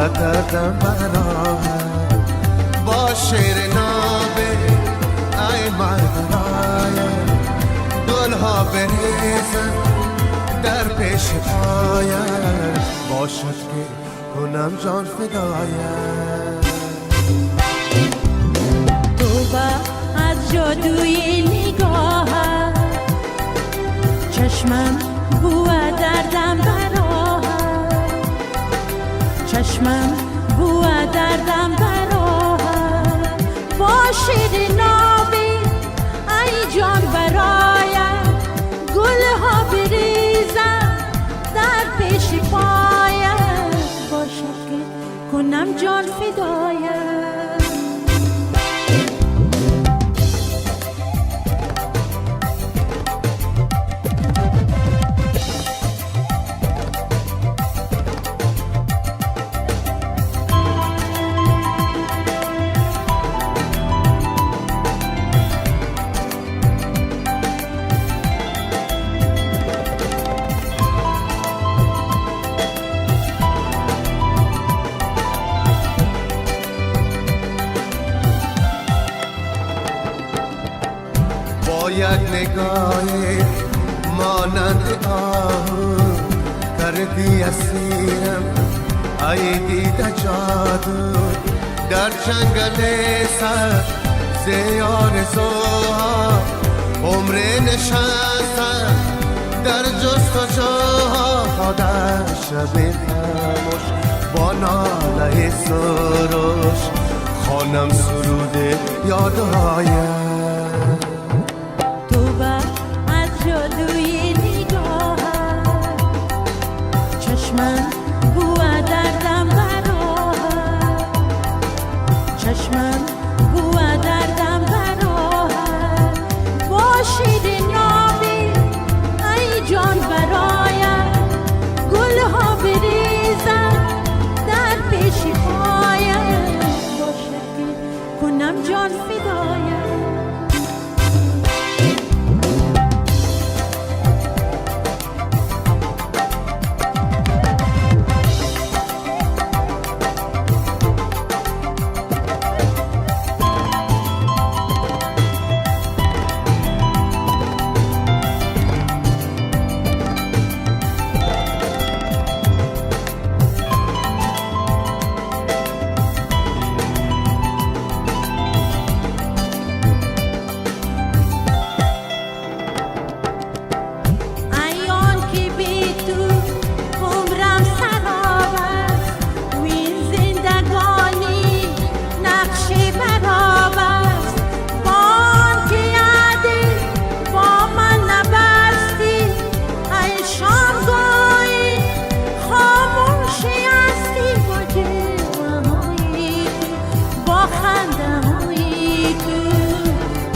کردم برای با شیر نابه ای مردای گلها بریزن در پیش پایم باشد که کنم جان فدایم توبه از جادوی نگاهم چشمم بوه دردم براهم چشمم بوه دردم براهم با شیر نابی ای جان برایم گلها بریزم در پیش پایم باشد که کنم جان فدایم یک نگاه مانند آهو کردی اسیرم ای دیده جادو در جنگل سر زیار زوها عمر نشستم در جستجوها در شب خاموش با ناله سروش خوانم سرود یادهایم جادوی نگاهم چشمم بوه دردم براهم چشمم بوه دردم براهم با شیر نابی ای جان برایم گلها بریزم در پیش پایم باشد که کنم جان فدایم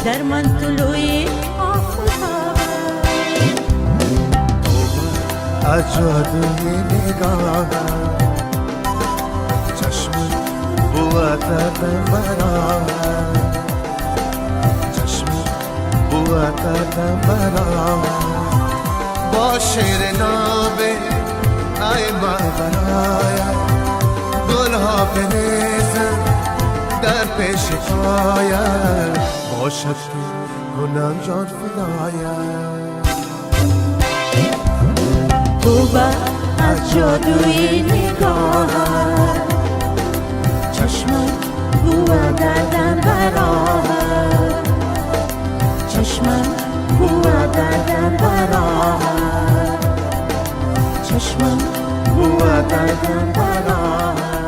در من طلوعی آفتاب از جادوی نگاهم چشم بوه دردم براهم چشم بوه دردم براهم با شیر نابه ای برایم گلها بریزم در پیش پایم باشد که کنم جان فدایم توبه از جادوی نگاهم چشمم بوه دردم براهم چشمم بوه دردم براهم چشمم بوه دردم براهم